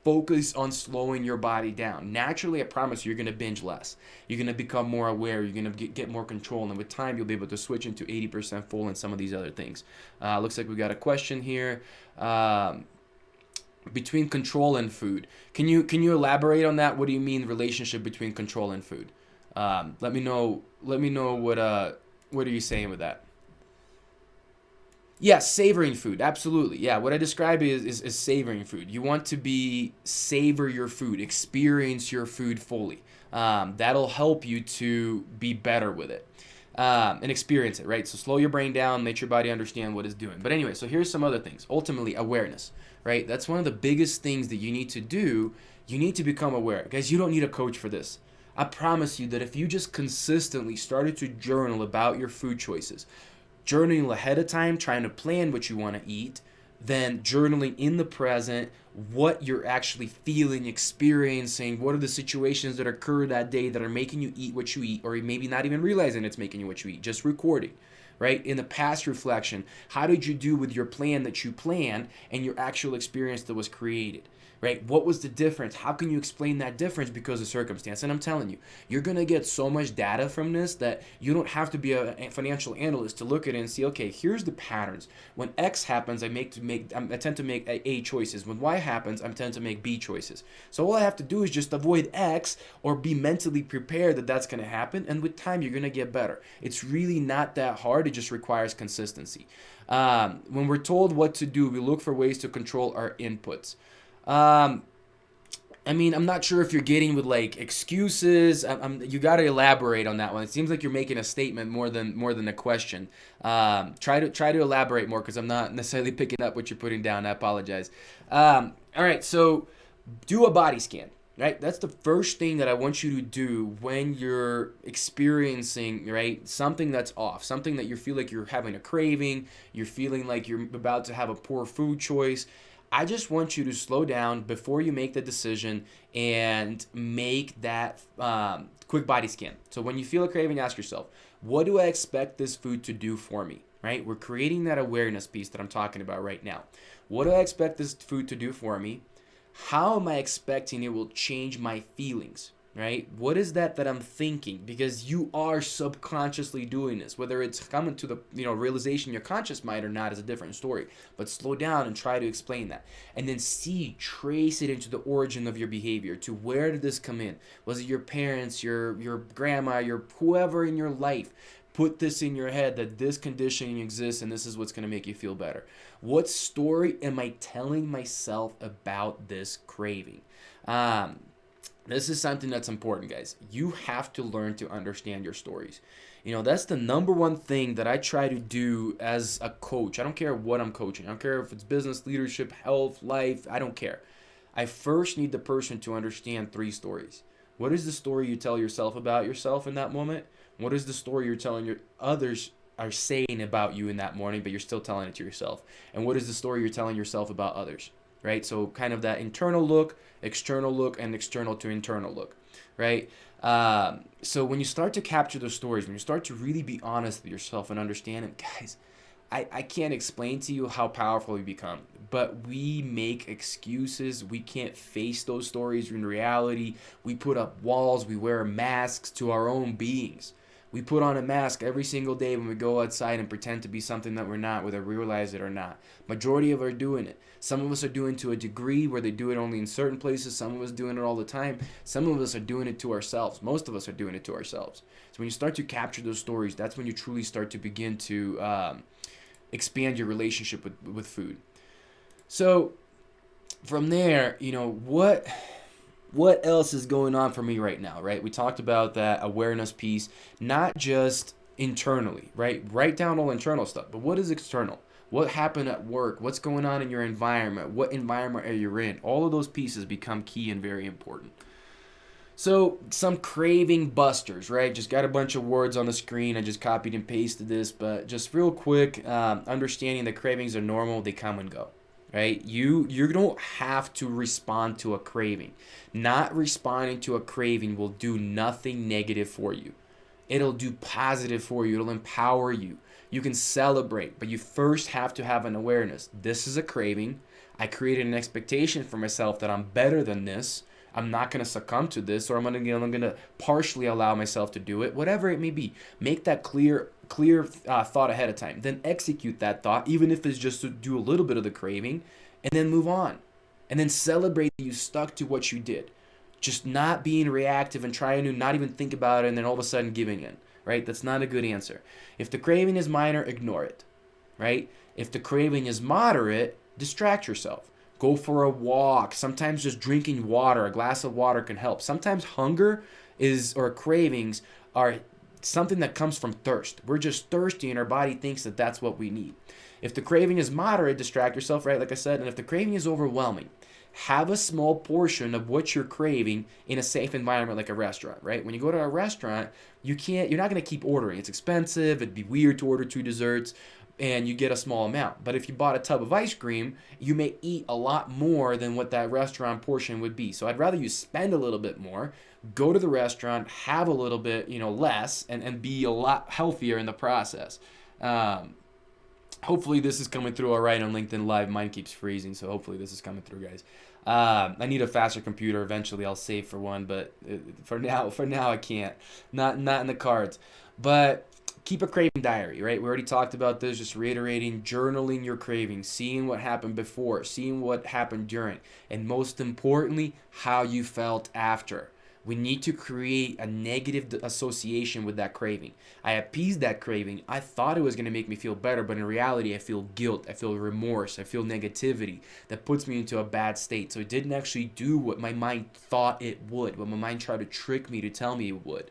Speaker 1: focus on slowing your body down. Naturally, I promise you're going to binge less. You're going to become more aware. You're going to get more control. And with time, you'll be able to switch into 80% full and some of these other things. Looks like we got a question here. Between control and food. Can you elaborate on that? What do you mean relationship between control and food? Let me know what are you saying with that? Yeah, savoring food. Absolutely. Yeah, what I describe is savoring food. You want to savor your food, experience your food fully. That'll help you to be better with it and experience it, right? So slow your brain down, make your body understand what it's doing. But anyway, so here's some other things. Ultimately, awareness, right? That's one of the biggest things that you need to do. You need to become aware. Guys, you don't need a coach for this. I promise you that if you just consistently started to journal about your food choices, journaling ahead of time, trying to plan what you want to eat, then journaling in the present, what you're actually feeling, experiencing, what are the situations that occur that day that are making you eat what you eat, or maybe not even realizing it's making you what you eat, just recording, right? In the past reflection, how did you do with your plan that you planned and your actual experience that was created? Right? What was the difference? How can you explain that difference because of circumstance? And I'm telling you, you're going to get so much data from this that you don't have to be a financial analyst to look at it and see, okay, here's the patterns. When X happens, I tend to make A choices. When Y happens, I tend to make B choices. So all I have to do is just avoid X or be mentally prepared that that's going to happen. And with time, you're going to get better. It's really not that hard. It just requires consistency. When we're told what to do, we look for ways to control our inputs. I'm not sure if you're getting with like excuses. You got to elaborate on that one. It seems like you're making a statement more than a question. Try to elaborate more because I'm not necessarily picking up what you're putting down. I apologize. All right, so do a body scan. Right, that's the first thing that I want you to do when you're experiencing, right, something that's off, something that you feel like you're having a craving, you're feeling like you're about to have a poor food choice. I just want you to slow down before you make the decision and make that quick body scan. So when you feel a craving, ask yourself, what do I expect this food to do for me? Right? We're creating that awareness piece that I'm talking about right now. What do I expect this food to do for me? How am I expecting it will change my feelings? Right? What is that I'm thinking? Because you are subconsciously doing this. Whether it's coming to the realization your conscious mind or not is a different story. But slow down and try to explain that. And then trace it into the origin of your behavior. To where did this come in? Was it your parents, your grandma, your whoever in your life? Put this in your head that this conditioning exists and this is what's going to make you feel better. What story am I telling myself about this craving? This is something that's important, guys. You have to learn to understand your stories. That's the number one thing that I try to do as a coach. I don't care what I'm coaching. I don't care if it's business, leadership, health, life. I don't care. I first need the person to understand 3 stories. What is the story you tell yourself about yourself in that moment? What is the story you're telling your others are saying about you in that morning, but you're still telling it to yourself? And what is the story you're telling yourself about others? Right? So kind of that internal look, external look, and external to internal look, right? So when you start to capture those stories, when you start to really be honest with yourself and understand it, guys, I can't explain to you how powerful we become, but we make excuses. We can't face those stories in reality. We put up walls. We wear masks to our own beings. We put on a mask every single day when we go outside and pretend to be something that we're not, whether we realize it or not. Majority of us are doing it. Some of us are doing it to a degree where they do it only in certain places. Some of us doing it all the time. Some of us are doing it to ourselves. Most of us are doing it to ourselves. So when you start to capture those stories, that's when you truly start to begin to expand your relationship with food. So from there, what else is going on for me right now, right? We talked about that awareness piece, not just internally, right? Write down all internal stuff. But what is external? What happened at work? What's going on in your environment? What environment are you in? All of those pieces become key and very important. So some craving busters, right? Just got a bunch of words on the screen. I just copied and pasted this, but just real quick, understanding that cravings are normal. They come and go, right? You don't have to respond to a craving. Not responding to a craving will do nothing negative for you. It'll do positive for you. It'll empower you. You can celebrate, but you first have to have an awareness. This is a craving. I created an expectation for myself that I'm better than this. I'm not going to succumb to this, or I'm going to partially allow myself to do it, whatever it may be. Make that clear thought ahead of time. Then execute that thought, even if it's just to do a little bit of the craving, and then move on. And then celebrate that you stuck to what you did. Just not being reactive and trying to not even think about it and then all of a sudden giving in, right? That's not a good answer. If the craving is minor, ignore it, right? If the craving is moderate, distract yourself. Go for a walk. Sometimes just drinking water, a glass of water can help. Sometimes hunger or cravings are something that comes from thirst. We're just thirsty and our body thinks that that's what we need. If the craving is moderate, distract yourself, right? Like I said, and if the craving is overwhelming, have a small portion of what you're craving in a safe environment like a restaurant, right? When you go to a restaurant, you're not going to keep ordering. It's expensive. It'd be weird to order 2 desserts. And you get a small amount. But if you bought a tub of ice cream, you may eat a lot more than what that restaurant portion would be. So I'd rather you spend a little bit more, go to the restaurant, have a little bit, less, and be a lot healthier in the process. Hopefully this is coming through all right on LinkedIn Live. Mine keeps freezing, so hopefully this is coming through, guys. I need a faster computer. Eventually I'll save for one, but for now I can't. Not in the cards. But keep a craving diary, right? We already talked about this, just reiterating, journaling your cravings, seeing what happened before, seeing what happened during, and most importantly, how you felt after. We need to create a negative association with that craving. I appeased that craving. I thought it was going to make me feel better, but in reality, I feel guilt, I feel remorse, I feel negativity that puts me into a bad state. So it didn't actually do what my mind thought it would, what my mind tried to trick me to tell me it would.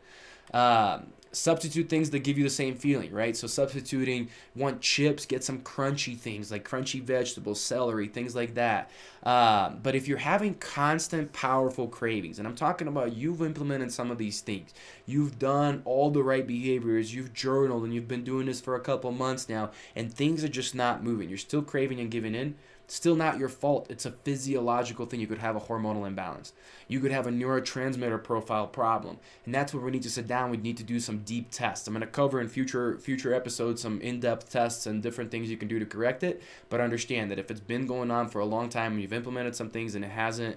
Speaker 1: Substitute things that give you the same feeling, right? So substituting, want chips, get some crunchy things like crunchy vegetables, celery, things like that. But if you're having constant, powerful cravings, and I'm talking about you've implemented some of these things, you've done all the right behaviors, you've journaled, and you've been doing this for a couple months now, and things are just not moving. You're still craving and giving in. Still not your fault. It's a physiological thing. You could have a hormonal imbalance. You could have a neurotransmitter profile problem. And that's where we need to sit down. We need to do some deep tests. I'm going to cover in future episodes some in-depth tests and different things you can do to correct it. But understand that if it's been going on for a long time and you've implemented some things and it hasn't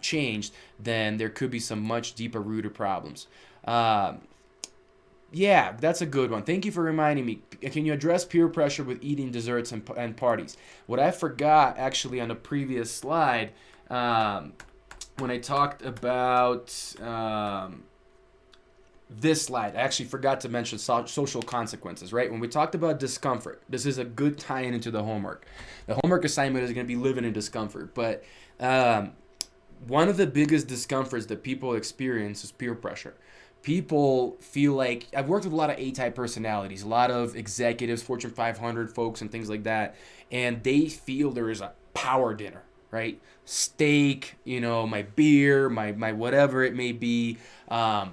Speaker 1: changed, then there could be some much deeper rooted problems. Yeah, that's a good one. Thank you for reminding me. Can you address peer pressure with eating desserts and parties? What I forgot actually on the previous slide, when I talked about this slide, I actually forgot to mention social consequences, right? When we talked about discomfort, this is a good tie-in into the homework. The homework assignment is going to be living in discomfort, but one of the biggest discomforts that people experience is peer pressure. People feel like, I've worked with a lot of A-type personalities, a lot of executives, Fortune 500 folks and things like that, and they feel there is a power dinner, right? Steak, my beer, my whatever it may be,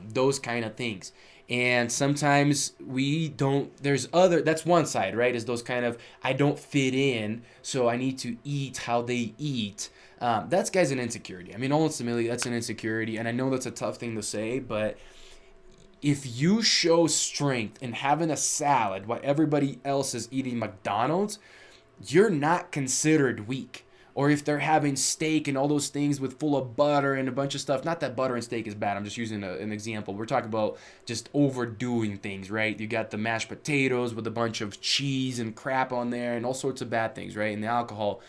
Speaker 1: those kind of things. And sometimes that's one side, right? Is those kind of, I don't fit in, so I need to eat how they eat. That's guy's an insecurity. I mean, ultimately, that's an insecurity, and I know that's a tough thing to say, but if you show strength in having a salad while everybody else is eating McDonald's, you're not considered weak. Or if they're having steak and all those things with full of butter and a bunch of stuff, not that butter and steak is bad, I'm just using an example. We're talking about just overdoing things, right? You got the mashed potatoes with a bunch of cheese and crap on there and all sorts of bad things, right? And the alcohol.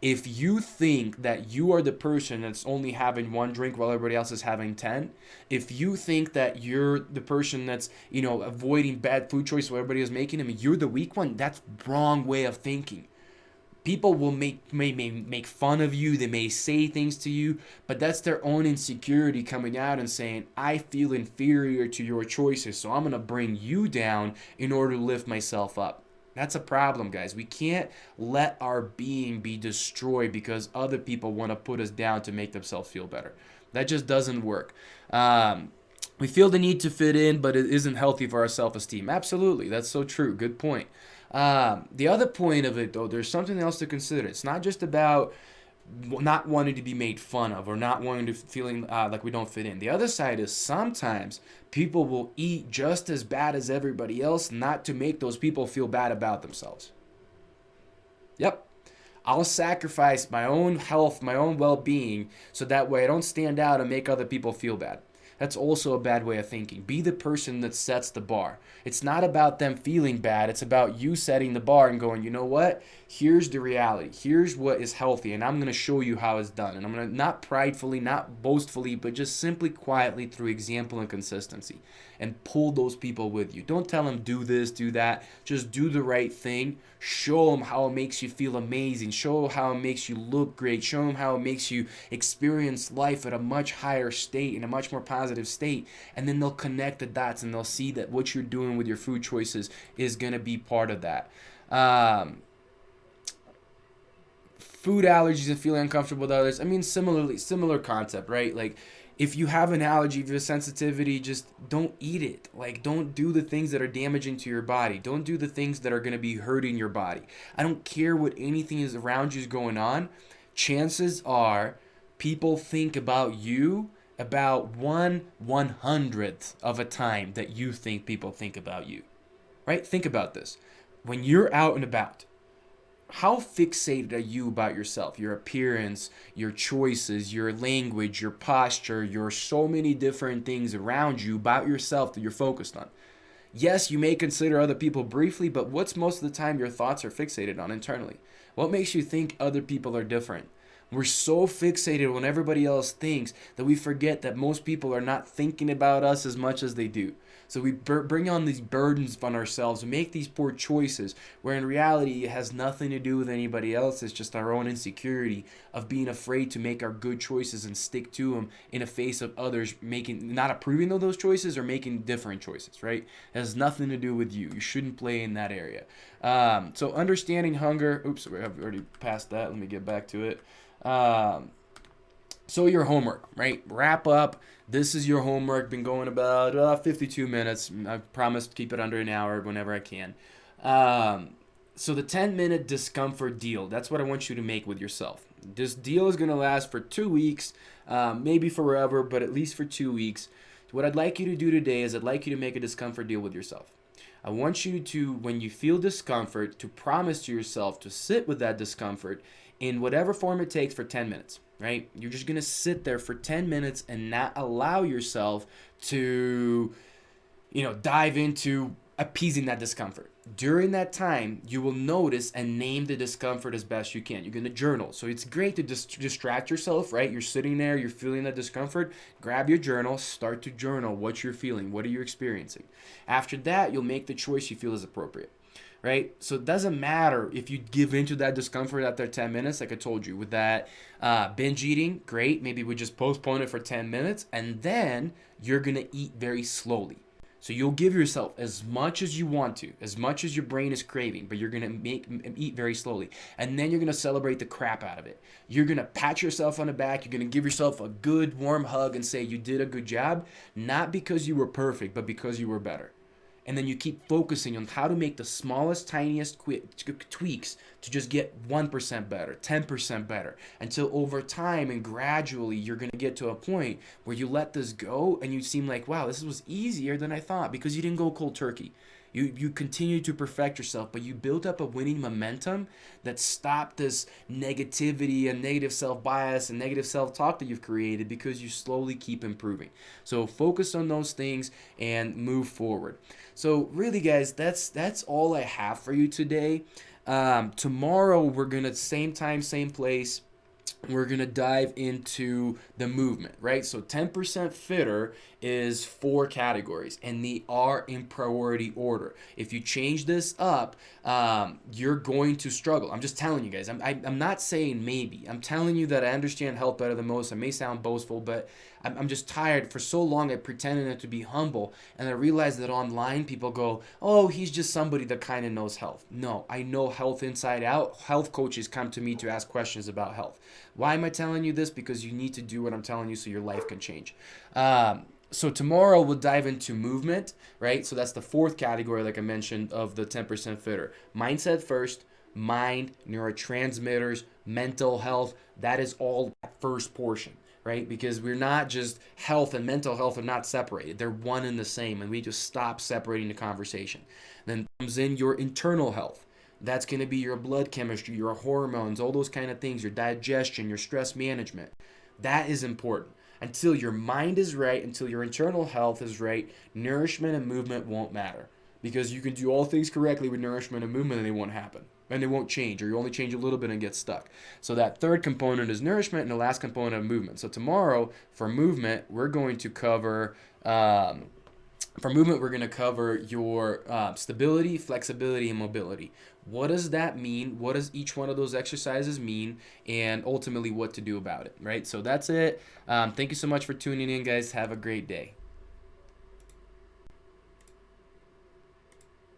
Speaker 1: If you think that you are the person that's only having one drink while everybody else is having 10, if you think that you're the person that's, avoiding bad food choice while everybody is making them, you're the weak one, that's wrong way of thinking. People will may make fun of you. They may say things to you, but that's their own insecurity coming out and saying, I feel inferior to your choices, so I'm going to bring you down in order to lift myself up. That's a problem, guys. We can't let our being be destroyed because other people want to put us down to make themselves feel better. That just doesn't work. We feel the need to fit in, but it isn't healthy for our self-esteem. Absolutely. That's so true. Good point. The other point of it, though, there's something else to consider. It's not just about not wanting to be made fun of or not wanting to feeling like we don't fit in. The other side is sometimes people will eat just as bad as everybody else, not to make those people feel bad about themselves. Yep. I'll sacrifice my own health, my own well-being, so that way I don't stand out and make other people feel bad. That's also a bad way of thinking. Be the person that sets the bar. It's not about them feeling bad. It's about you setting the bar and going, you know what? Here's the reality. Here's what is healthy, and I'm going to show you how it's done. And I'm going to, not pridefully, not boastfully, but just simply quietly through example and consistency, and pull those people with you. Don't tell them do this, do that. Just do the right thing. Show them how it makes you feel amazing. Show how it makes you look great. Show them how it makes you experience life at a much higher state, in a much more positive state. And then they'll connect the dots and they'll see that what you're doing with your food choices is going to be part of that. Food allergies and feeling uncomfortable with others. I mean, similar concept, right? Like, if you have an allergy, if you have a sensitivity, just don't eat it. Like, don't do the things that are damaging to your body. Don't do the things that are going to be hurting your body. I don't care what anything is around you is going on. Chances are people think about you about 1/100th of a time that you think people think about you, right? Think about this. When you're out and about, how fixated are you about yourself, your appearance, your choices, your language, your posture, your so many different things around you about yourself that you're focused on? Yes, you may consider other people briefly, but what's most of the time your thoughts are fixated on internally? What makes you think other people are different? We're so fixated on everybody else thinks that we forget that most people are not thinking about us as much as they do. So we bring on these burdens on ourselves and make these poor choices where in reality it has nothing to do with anybody else. It's just our own insecurity of being afraid to make our good choices and stick to them in the face of others not approving of those choices or making different choices, right? It has nothing to do with you. You shouldn't play in that area. So understanding hunger. Oops, I've already passed that. Let me get back to it. So your homework, right? Wrap up. This is your homework. Been going about 52 minutes. I promise to keep it under an hour whenever I can. So the 10-minute discomfort deal, that's what I want you to make with yourself. This deal is going to last for 2 weeks, maybe forever, but at least for 2 weeks. What I'd like you to do today is I'd like you to make a discomfort deal with yourself. I want you to, when you feel discomfort, to promise to yourself to sit with that discomfort in whatever form it takes for 10 minutes, right? You're just going to sit there for 10 minutes and not allow yourself to, dive into appeasing that discomfort. During that time, you will notice and name the discomfort as best you can. You're going to journal. So it's great to distract yourself, right? You're sitting there, you're feeling that discomfort. Grab your journal, start to journal what you're feeling, what are you experiencing. After that, you'll make the choice you feel is appropriate. Right? So it doesn't matter if you give into that discomfort after 10 minutes, like I told you. With that binge eating, great. Maybe we just postpone it for 10 minutes, and then you're going to eat very slowly. So you'll give yourself as much as you want to, as much as your brain is craving, but you're going to eat very slowly. And then you're going to celebrate the crap out of it. You're going to pat yourself on the back. You're going to give yourself a good warm hug and say you did a good job, not because you were perfect, but because you were better. And then you keep focusing on how to make the smallest, tiniest tweaks to just get 1% better, 10% better, until over time and gradually you're going to get to a point where you let this go and you seem like, wow, this was easier than I thought, because you didn't go cold turkey. You continue to perfect yourself, but you built up a winning momentum that stopped this negativity and negative self-bias and negative self-talk that you've created because you slowly keep improving. So focus on those things and move forward. So really, guys, that's all I have for you today. Tomorrow we're gonna same time, same place. we're going to dive into the movement, right? So 10% fitter is 4 categories, and they are in priority order. If you change this up, you're going to struggle. I'm just telling you guys. I'm not saying maybe. I'm telling you that I understand health better than most. I may sound boastful, but I'm just tired. For so long, I pretended to be humble, and I realized that online people go, oh, he's just somebody that kind of knows health. No, I know health inside out. Health coaches come to me to ask questions about health. Why am I telling you this? Because you need to do what I'm telling you so your life can change. So tomorrow we'll dive into movement, right? So that's the 4th category, like I mentioned, of the 10% fitter. Mindset first, mind, neurotransmitters, mental health. That is all that first portion, right? Because we're not just health and mental health are not separated. They're one and the same, and we just stop separating the conversation. Then comes in your internal health. That's going to be your blood chemistry, your hormones, all those kind of things, your digestion, your stress management. That is important. Until your mind is right, until your internal health is right, nourishment and movement won't matter. Because you can do all things correctly with nourishment and movement and they won't happen. And they won't change, or you only change a little bit and get stuck. So that 3rd component is nourishment, and the last component of movement. So tomorrow, for movement, we're going to cover your stability, flexibility, and mobility. What does that mean? What does each one of those exercises mean? And ultimately what to do about it, right? So that's it. Thank you so much for tuning in, guys. Have a great day.